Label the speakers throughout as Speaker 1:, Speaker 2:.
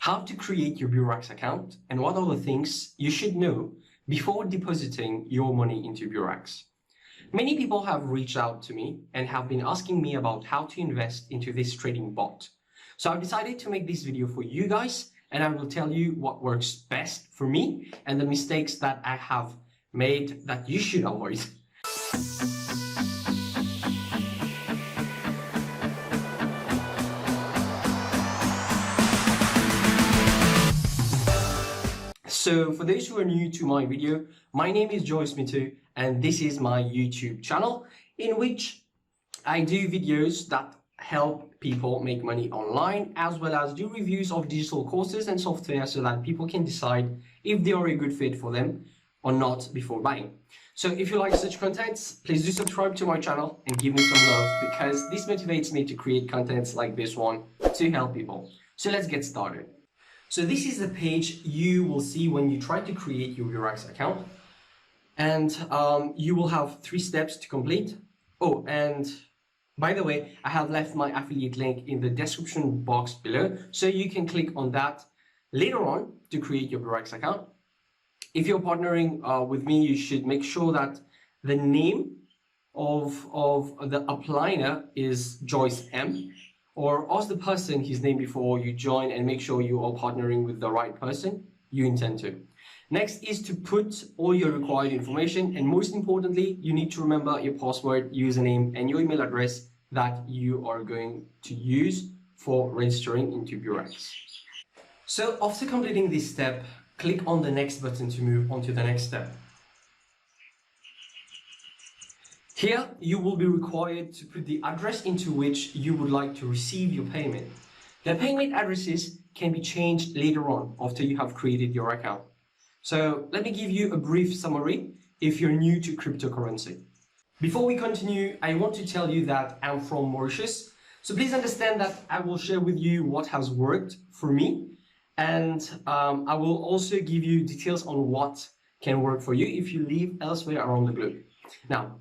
Speaker 1: how to create your Beurax account, and what are the things you should know before depositing your money into Beurax. Many people have reached out to me and have been asking me about how to invest into this trading bot. So I've decided to make this video for you guys, and I will tell you what works best for me and the mistakes that I have made that you should avoid. So for those who are new to my video, my name is Joyce Meettoo and this is my YouTube channel in which I do videos that help people make money online, as well as do reviews of digital courses and software so that people can decide if they are a good fit for them or not before buying. So if you like such contents, please do subscribe to my channel and give me some love, because this motivates me to create contents like this one to help people. So let's get started. So this is the page you will see when you try to create your Beurax account, and you will have 3 steps to complete. Oh, and by the way, I have left my affiliate link in the description box below, so you can click on that later on to create your Beurax account. If you're partnering with me, you should make sure that the name of the applier is Joyce M, or ask the person his name before you join and make sure you are partnering with the right person you intend to. Next is to put all your required information, and most importantly, you need to remember your password, username, and your email address that you are going to use for registering into Beurax. So after completing this step, click on the next button to move on to the next step. Here, you will be required to put the address into which you would like to receive your payment. The payment addresses can be changed later on after you have created your account. So let me give you a brief summary if you're new to cryptocurrency. Before we continue, I want to tell you that I'm from Mauritius. So please understand that I will share with you what has worked for me, and I will also give you details on what can work for you if you live elsewhere around the globe. Now,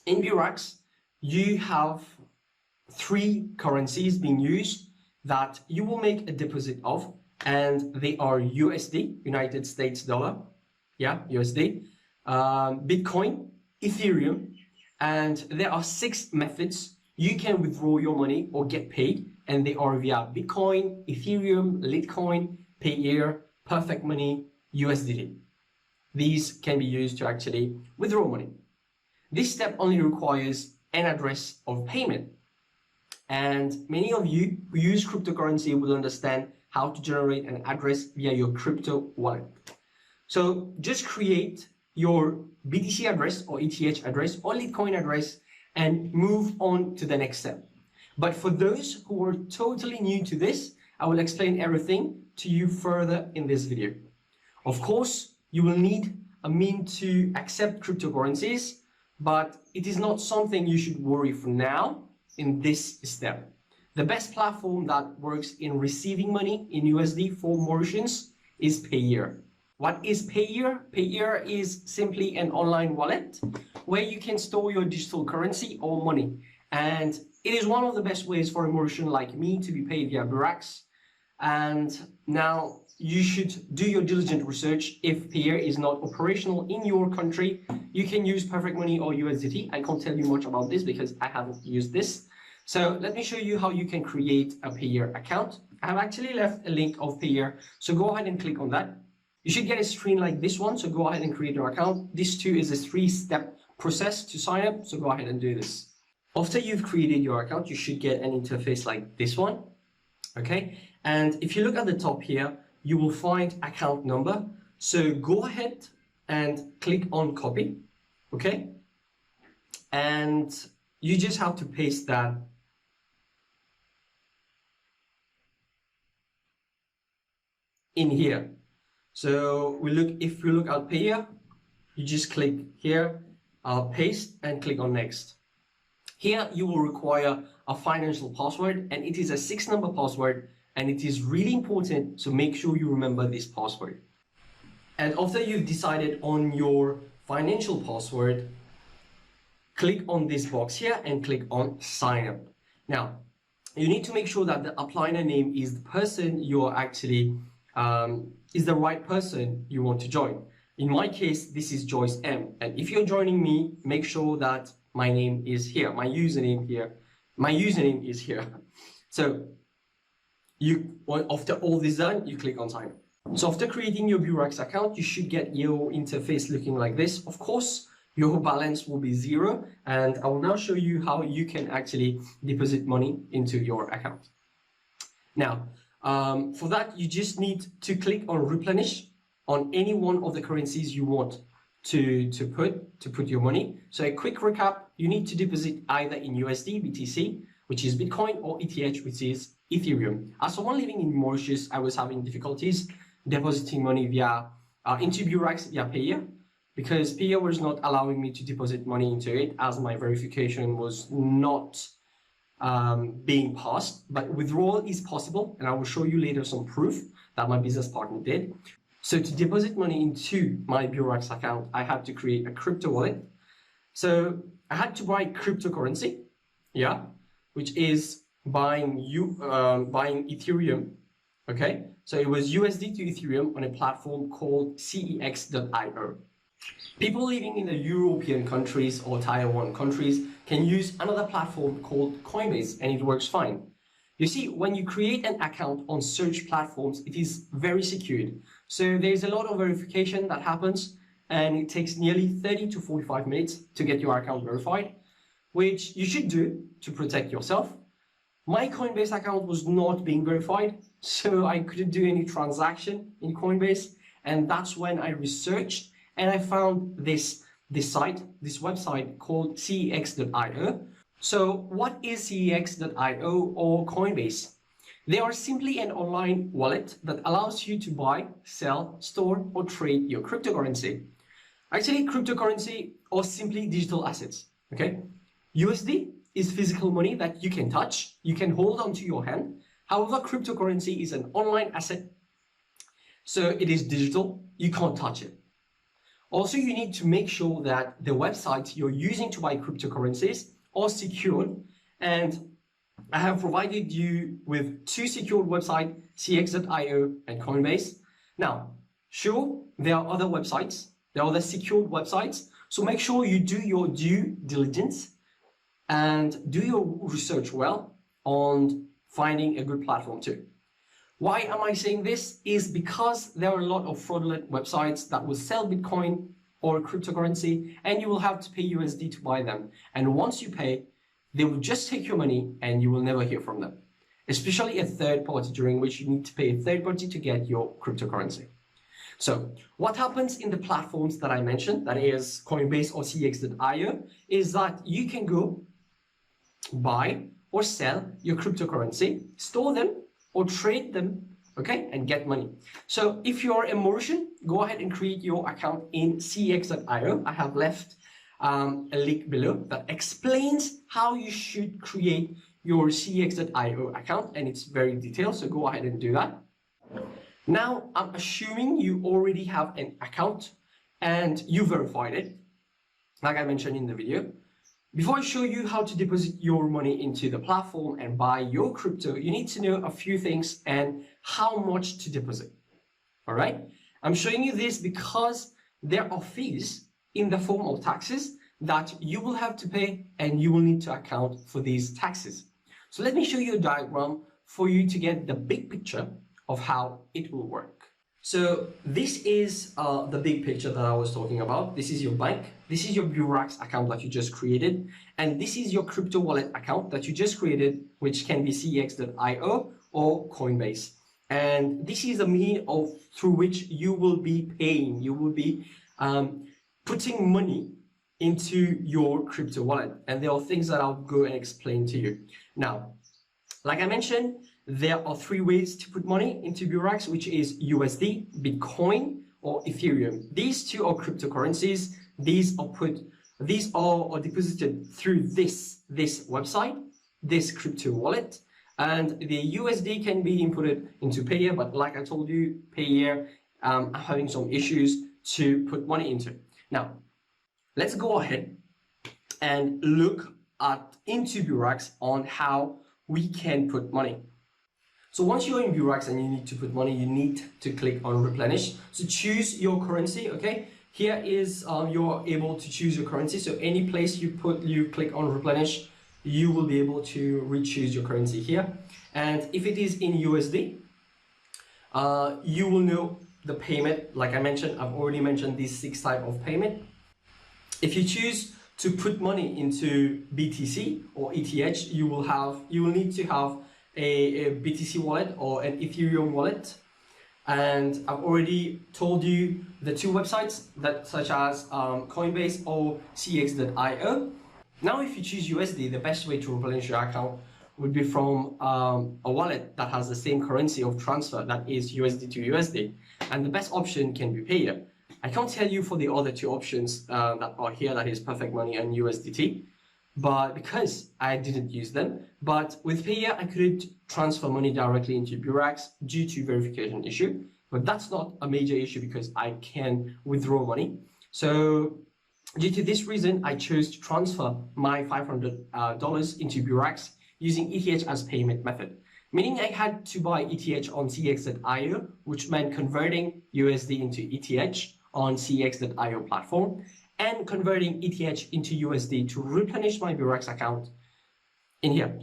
Speaker 1: in Beurax, you have 3 currencies being used that you will make a deposit of, and they are USD, United States dollar, yeah, USD, Bitcoin, Ethereum, and there are 6 methods you can withdraw your money or get paid, and they are via Bitcoin, Ethereum, Litecoin, PAYEER, Perfect Money, USDT. These can be used to actually withdraw money. This step only requires an address of payment, and many of you who use cryptocurrency will understand how to generate an address via your crypto wallet. So just create your BTC address or ETH address or Litecoin address and move on to the next step. But for those who are totally new to this, I will explain everything to you further in this video. Of course, you will need a means to accept cryptocurrencies, but it is not something you should worry for now in this step. The best platform that works in receiving money in USD for Mauritians is PAYEER. What is PAYEER? PAYEER is simply an online wallet where you can store your digital currency or money. And it is one of the best ways for a Mauritian like me to be paid via Beurax. And now you should do your diligent research. If PAYEER is not operational in your country, you can use Perfect Money or USDT. I can't tell you much about this because I haven't used this. So let me show you how you can create a PAYEER account. I have actually left a link of PAYEER, so go ahead and click on that. You should get a screen like this one, so go ahead and create your account. This too is a 3-step process to sign up, so go ahead and do this. After you've created your account, you should get an interface like this one, okay? And if you look at the top here, you will find account number. So go ahead and click on copy, okay? And you just have to paste that in here. So if we look at PAYEER, you just click here, paste, and click on next. Here you will require a financial password, and it is a 6-number password, and it is really important, so make sure you remember this password. And after you've decided on your financial password, click on this box here and click on sign up. Now, you need to make sure that the applier name is the person you're actually, is the right person you want to join. In my case, this is Joyce M. And if you're joining me, make sure that my name is here, my username here. My username is here. So after all this done, you click on sign up. So after creating your Beurax account, you should get your interface looking like this. Of course, your balance will be 0, and I will now show you how you can actually deposit money into your account. Now, for that, you just need to click on replenish on any one of the currencies you want to put your money. So a quick recap, you need to deposit either in USD, BTC, which is Bitcoin, or ETH, which is Ethereum. As someone living in Mauritius, I was having difficulties depositing money into Beurax via PAYEER, because PAYEER was not allowing me to deposit money into it as my verification was not being passed. But withdrawal is possible, and I will show you later some proof that my business partner did. So to deposit money into my Beurax account, I had to create a crypto wallet. So I had to buy cryptocurrency, which is buying Ethereum. Okay, so it was USD to Ethereum on a platform called cex.io. People living in the European countries or Tier 1 countries can use another platform called Coinbase, and it works fine. You see, when you create an account on search platforms, it is very secured. So there's a lot of verification that happens, and it takes nearly 30 to 45 minutes to get your account verified, which you should do to protect yourself. My Coinbase account was not being verified, so I couldn't do any transaction in Coinbase, and that's when I researched and I found this website called cex.io. So what is cex.io or Coinbase? They are simply an online wallet that allows you to buy, sell, store, or trade your cryptocurrency. Actually, cryptocurrency or simply digital assets. Okay, USD is physical money that you can touch, you can hold onto your hand. However, cryptocurrency is an online asset, so it is digital, you can't touch it. Also, you need to make sure that the websites you're using to buy cryptocurrencies are secured, and I have provided you with 2 secured websites, cex.io and Coinbase. Now, sure, there are other websites, there are other secured websites, so make sure you do your due diligence and do your research well on finding a good platform too. Why am I saying this? Is because there are a lot of fraudulent websites that will sell Bitcoin or cryptocurrency, and you will have to pay USD to buy them. And once you pay, they will just take your money and you will never hear from them. Especially a third party, during which you need to pay a third party to get your cryptocurrency. So what happens in the platforms that I mentioned, that is Coinbase or cex.io, is that you can go buy or sell your cryptocurrency, store them, or trade them, okay, and get money. So if you're a Mauritian, go ahead and create your account in cex.io. I have left a link below that explains how you should create your cex.io account, and it's very detailed, so go ahead and do that. Now, I'm assuming you already have an account and you verified it, like I mentioned in the video. Before I show you how to deposit your money into the platform and buy your crypto, you need to know a few things and how much to deposit. All right? I'm showing you this because there are fees in the form of taxes that you will have to pay, and you will need to account for these taxes. So let me show you a diagram for you to get the big picture of how it will work. So this is the big picture that I was talking about. This is your bank. This is your Beurax account that you just created. And this is your crypto wallet account that you just created, which can be cex.io or Coinbase. And this is the means through which you will be paying. You will be putting money into your crypto wallet. And there are things that I'll go and explain to you. Now, like I mentioned, there are 3 ways to put money into Beurax, which is USD, Bitcoin, or Ethereum. These 2 are cryptocurrencies. These are deposited through this website, this crypto wallet, and the USD can be inputted into PAYEER, but like I told you, PAYEER, I'm having some issues to put money into. Now, let's go ahead and look into Beurax on how we can put money. So once you're in Beurax and you need to put money, you need to click on replenish. So choose your currency, okay? Here is you're able to choose your currency. So any place you click on replenish, you will be able to re-choose your currency here. And if it is in USD, you will know the payment. Like I mentioned, I've already mentioned these 6 types of payment. If you choose to put money into BTC or ETH, you will need to have a BTC wallet or an Ethereum wallet. And I've already told you the 2 websites such as Coinbase or cx.io. Now, if you choose USD, the best way to replenish your account would be from a wallet that has the same currency of transfer, that is USD to USD. And the best option can be PAYEER. I can't tell you for the other 2 options that are here, that is Perfect Money and USDT, but because I didn't use them. But with PAYEER, I could transfer money directly into Beurax due to verification issue. But that's not a major issue because I can withdraw money. So due to this reason, I chose to transfer my $500 into Beurax using ETH as payment method. Meaning I had to buy ETH on cx.io, which meant converting USD into ETH on cx.io platform and converting ETH into USD to replenish my Beurax account in here.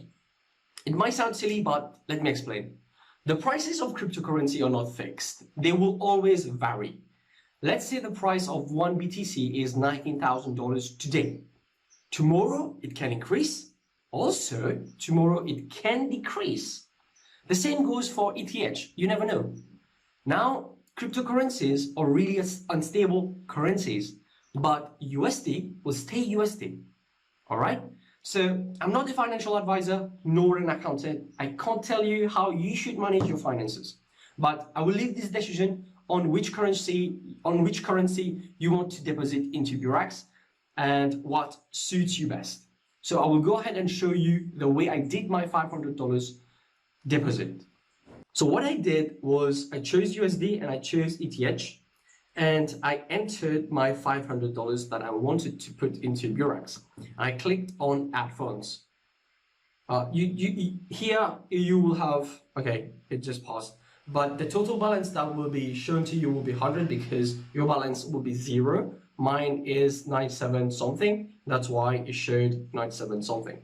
Speaker 1: It might sound silly, but let me explain. The prices of cryptocurrency are not fixed. They will always vary. Let's say the price of 1 BTC is $19,000 today. Tomorrow it can increase. Also, tomorrow it can decrease. The same goes for ETH. You never know. Now, cryptocurrencies are really unstable currencies, but USD will stay USD. All right? So I'm not a financial advisor nor an accountant. I can't tell you how you should manage your finances, but I will leave this decision on which currency you want to deposit into Beurax and what suits you best. So I will go ahead and show you the way I did my $500 deposit. So what I did was I chose USD and I chose ETH, and I entered my $500 that I wanted to put into Beurax. I clicked on Add Funds. Here you will have, okay, it just paused, but the total balance that will be shown to you will be 100 because your balance will be 0. Mine is 97 something. That's why it showed 97 something.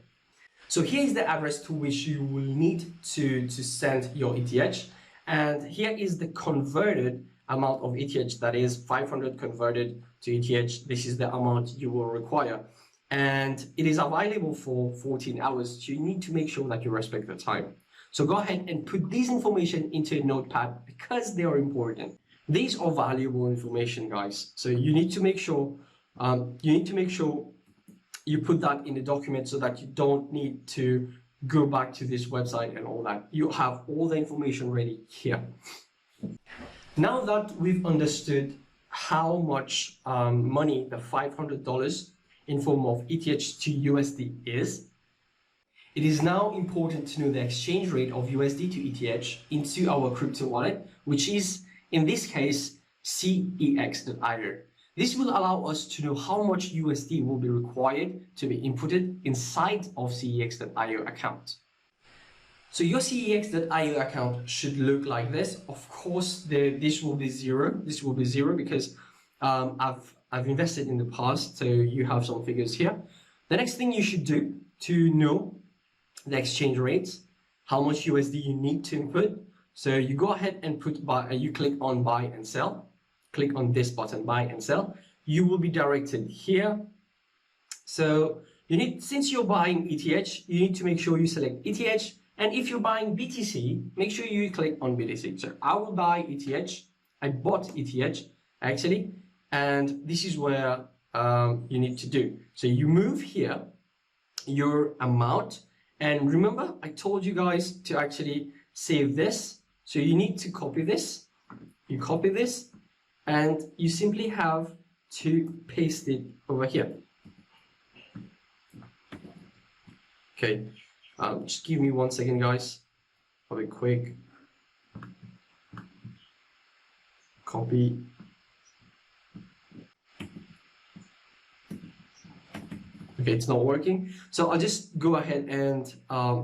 Speaker 1: So here is the address to which you will need to send your ETH. And here is the converted amount of ETH, that is 500 converted to ETH. This is the amount you will require. And it is available for 14 hours. So you need to make sure that you respect the time. So go ahead and put this information into a notepad because they are important. These are valuable information, guys. So you need to make sure you put that in the document so that you don't need to go back to this website and all that. You have all the information ready here. Now that we've understood how much money the $500 in form of ETH to USD is, it is now important to know the exchange rate of USD to ETH into our crypto wallet, which is, in this case, cx.io. This will allow us to know how much USD will be required to be inputted inside of cx.io account. So your cx.io account should look like this. Of course, this will be 0. This will be 0 because I've invested in the past, so you have some figures here. The next thing you should do to know the exchange rates, how much USD you need to input. So you go ahead and you click on buy and sell. Click on this button, buy and sell. You will be directed here. So since you're buying ETH, you need to make sure you select ETH. And if you're buying BTC, make sure you click on BTC. So I will buy ETH. I bought ETH actually, and this is where you need to do. So you move here your amount, and remember I told you guys to actually save this. So you need to copy this. You copy this, and you simply have to paste it over here. Okay, just give me 1 second, guys. I'll be quick. Copy. Okay, it's not working. So I'll just go ahead and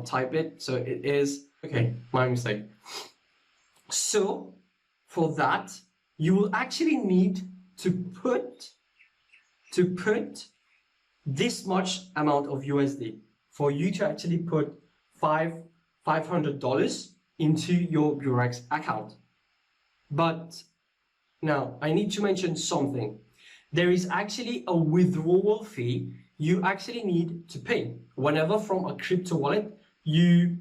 Speaker 1: type it. So it is, okay, my mistake. So for that, you will actually need to put this much amount of USD for you to actually put $500 into your Beurax account. But now I need to mention something. There is actually a withdrawal fee you actually need to pay whenever from a crypto wallet you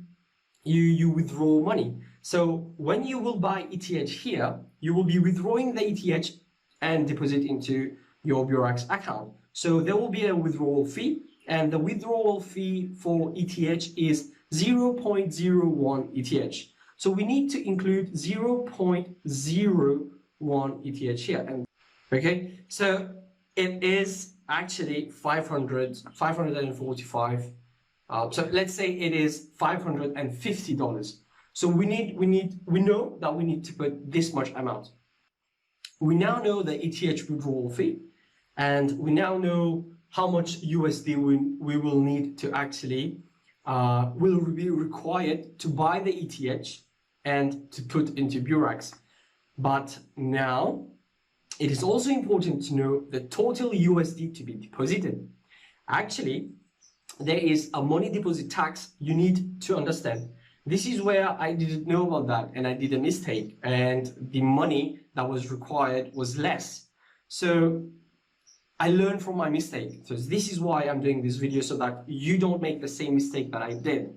Speaker 1: withdraw money. So when you will buy ETH here, you will be withdrawing the ETH and deposit into your Beurax account. So there will be a withdrawal fee, and the withdrawal fee for ETH is 0.01 ETH. So we need to include 0.01 ETH here. And okay, so it is actually 545. So let's say it is $550. So we know that we need to put this much amount. We now know the ETH withdrawal fee, and we now know how much USD we will need to actually will be required to buy the ETH and to put into Beurax. But now it is also important to know the total USD to be deposited. Actually, there is a money deposit tax you need to understand. This is where I didn't know about that, and I did a mistake, and the money that was required was less. So I learned from my mistake. So this is why I'm doing this video, so that you don't make the same mistake that I did.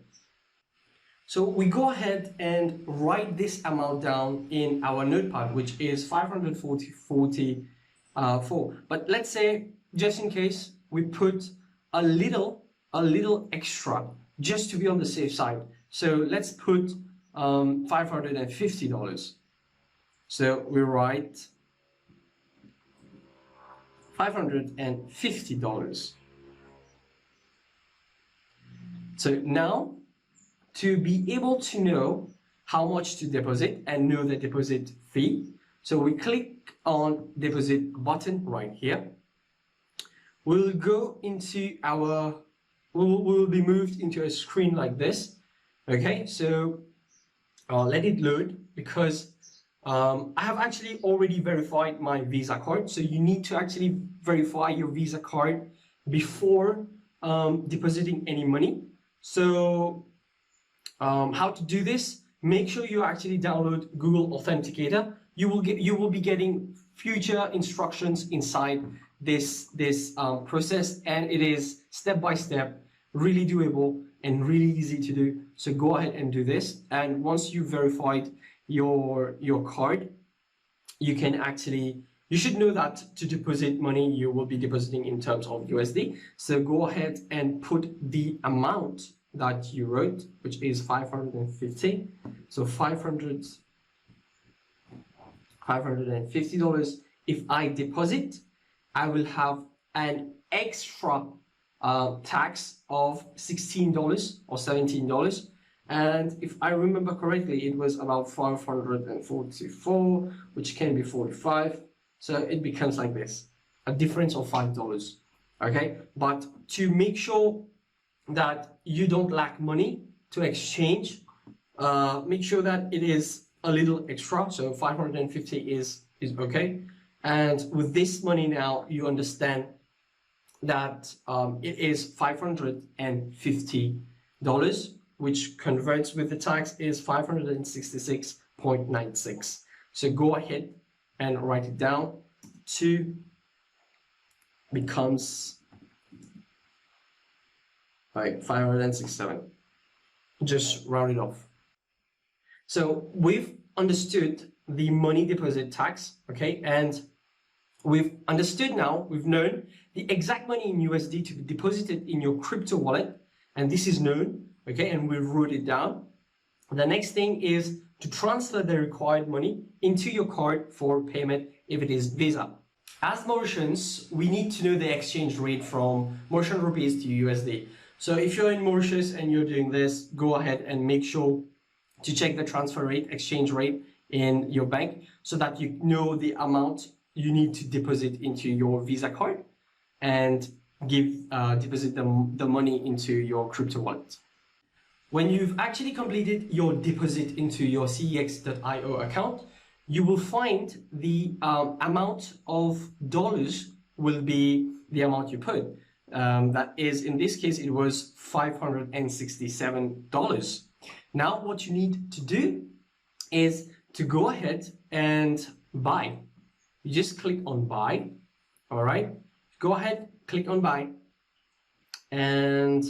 Speaker 1: So we go ahead and write this amount down in our notepad, which is 544. But let's say, just in case, we put a little extra just to be on the safe side. So let's put $550. So we write $550. So now, to be able to know how much to deposit and know the deposit fee, so we click on deposit button right here. We'll go into our, we'll be moved into a screen like this. Okay, so I'll let it load, because I have actually already verified my Visa card. So you need to actually verify your Visa card before depositing any money. So how to do this? Make sure you actually download Google Authenticator. You will be getting future instructions inside this process, and it is step by step, really doable and really easy to do. So go ahead and do this. And once you've verified your card, you can actually, you should know that to deposit money, you will be depositing in terms of USD. So go ahead and put the amount that you wrote, which is 550. So $550. If I deposit, I will have an extra tax of $16 or $17. And if I remember correctly, it was about 544, which can be 45. So it becomes like this, a difference of $5. Okay, but to make sure that you don't lack money to exchange, make sure that it is a little extra. So 550 is okay. And with this money now, you understand that it is $550, which converts with the tax is 566.96. So go ahead and write it down. 2 becomes like 567. Just round it off. So we've understood the money deposit tax, okay, and we've understood now, we've known the exact money in USD to be deposited in your crypto wallet, and this is known, okay, and we wrote it down. The next thing is to transfer the required money into your card for payment if it is Visa. As Mauritians, we need to know the exchange rate from Mauritian rupees to USD. So if you're in Mauritius and you're doing this, go ahead and make sure to check the transfer rate, exchange rate in your bank, so that you know the amount you need to deposit into your Visa card. And deposit the money into your crypto wallet. When you've actually completed your deposit into your cex.io account, you will find the amount of dollars will be the amount you put. That is, in this case, it was $567. Now, what you need to do is to go ahead and buy. You just click on buy, all right? Go ahead, click on buy, and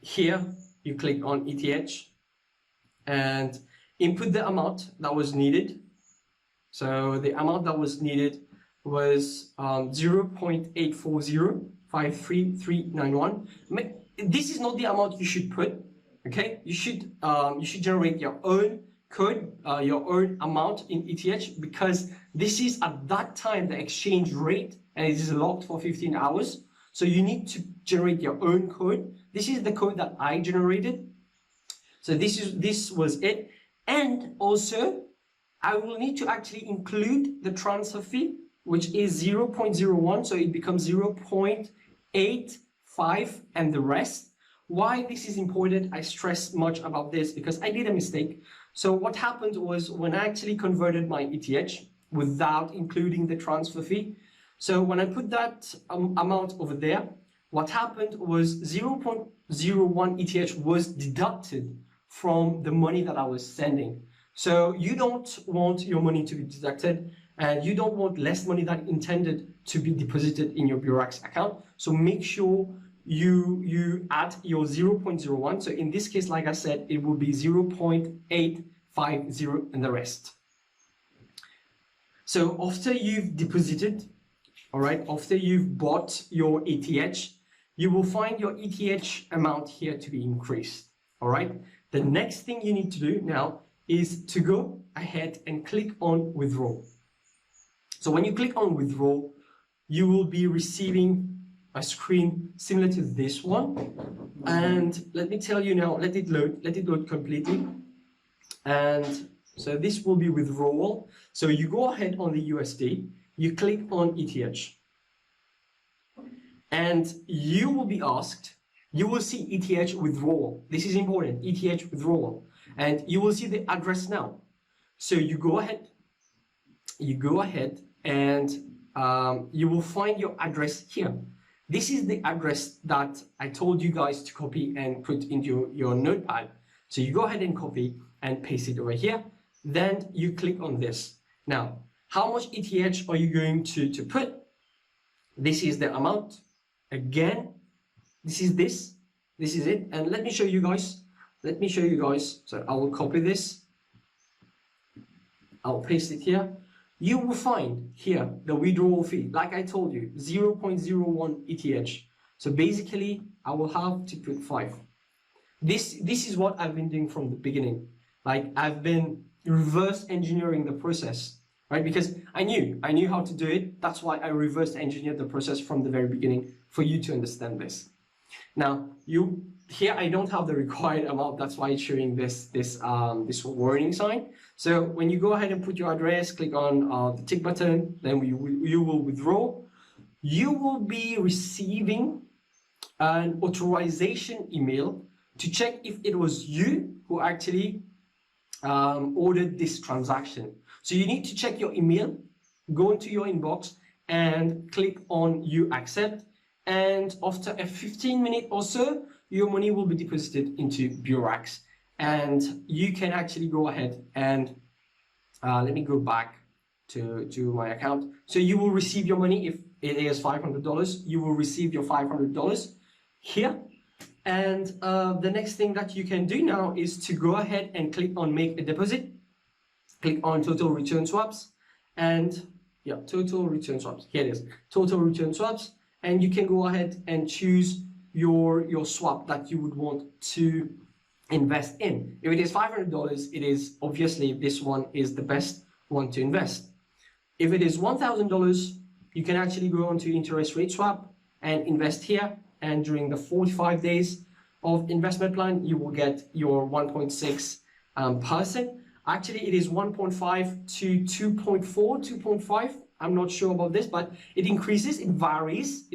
Speaker 1: here you click on ETH and input the amount that was needed. So the amount that was needed was 0.8405331. This is not the amount you should put. Okay, you should generate your own code, your own amount in ETH, because this is at that time the exchange rate, and it is locked for 15 hours. So you need to generate your own code. This is the code that I generated. So this was it. And also, I will need to actually include the transfer fee, which is 0.01. So it becomes 0.85 and the rest. Why this is important, I stress much about this because I did a mistake. So what happened was when I actually converted my ETH without including the transfer fee, so when I put that amount over there, what happened was 0.01 ETH was deducted from the money that I was sending. So you don't want your money to be deducted, and you don't want less money than intended to be deposited in your Beurax account. So make sure you add your 0.01. So in this case, like I said, it will be 0.850 and the rest. So after you've deposited, all right, after you've bought your ETH, you will find your ETH amount here to be increased. All right. The next thing you need to do now is to go ahead and click on withdraw. So when you click on withdraw, you will be receiving a screen similar to this one. And let me tell you now, let it load completely. And so this will be withdrawal. So you go ahead on the USD, you click on ETH. And you will be asked, you will see ETH withdrawal. This is important, ETH withdrawal. And you will see the address now. So you go ahead and you will find your address here. This is the address that I told you guys to copy and put into your notepad. So you go ahead and copy and paste it over here. Then you click on this. Now, how much ETH are you going to put? This is the amount. Again, this is it. And let me show you guys. So I will copy this. I'll paste it here. You will find here the withdrawal fee, like I told you, 0.01 ETH. So basically, I will have to put 5. This is what I've been doing from the beginning. Like I've been reverse engineering the process, right? Because I knew how to do it. That's why I reverse engineered the process from the very beginning for you to understand this. Now, here I don't have the required amount. That's why it's showing this warning sign. So when you go ahead and put your address, click on the tick button, then you will withdraw. You will be receiving an authorization email to check if it was you who actually ordered this transaction. So you need to check your email, go into your inbox and click on you accept. And after a 15-minute or so, your money will be deposited into Beurax. And you can actually go ahead and let me go back to my account. So you will receive your money. If it is $500, you will receive your $500 here. And the next thing that you can do now is to go ahead and click on make a deposit. Click on total return swaps, and yeah, total return swaps. Here it is, total return swaps. And you can go ahead and choose your swap that you would want to invest in. If it is $500, it is obviously this one is the best one to invest. If it is $1,000, you can actually go onto interest rate swap and invest here. And during the 45 days of investment plan, you will get your 1.6%. Actually, it is 1.5 to 2.4, 2.5. I'm not sure about this, but it increases, it varies.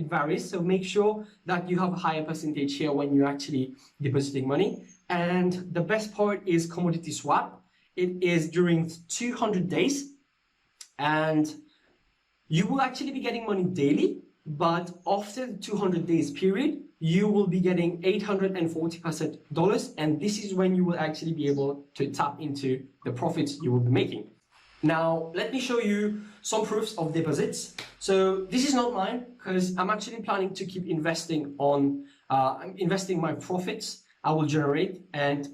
Speaker 1: So make sure that you have a higher percentage here when you're actually depositing money. And the best part is commodity swap. It is during 200 days, and you will actually be getting money daily, but after the 200 days period, you will be getting $840, and this is when you will actually be able to tap into the profits you will be making. Now, let me show you some proofs of deposits. So this is not mine because I'm actually planning to keep investing on, investing my profits I will generate and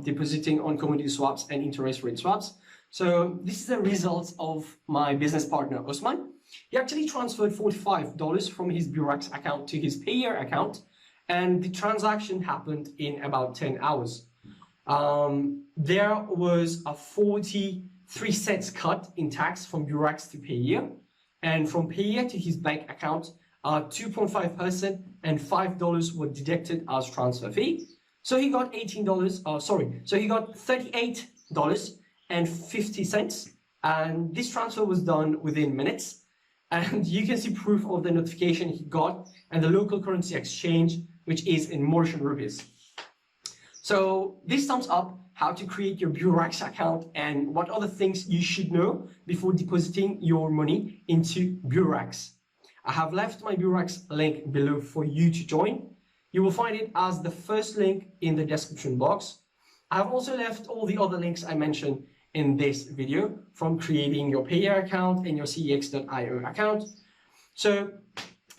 Speaker 1: depositing on commodity swaps and interest rate swaps. So this is the result of my business partner, Osman. He actually transferred $45 from his Beurax account to his PAYEER account, and the transaction happened in about 10 hours. There was a 43 cents cut in tax from Beurax to PAYEER, and from PAYEER to his bank account, 2.5% and $5 were deducted as transfer fee. So he got so he got $38.50, and this transfer was done within minutes. And you can see proof of the notification he got and the local currency exchange, which is in Mauritian rupees. So this sums up how to create your Beurax account and what other things you should know before depositing your money into Beurax. I have left my Beurax link below for you to join. You will find it as the first link in the description box. I have also left all the other links I mentioned in this video, from creating your PAYEER account and your cex.io account. So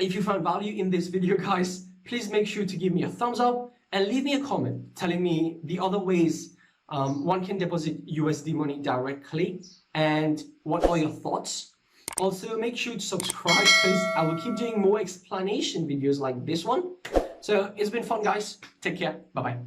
Speaker 1: if you found value in this video, guys, please make sure to give me a thumbs up and leave me a comment telling me the other ways one can deposit USD money directly and what are your thoughts. Also, make sure to subscribe because I will keep doing more explanation videos like this one. So it's been fun, guys. Take care. Bye-bye.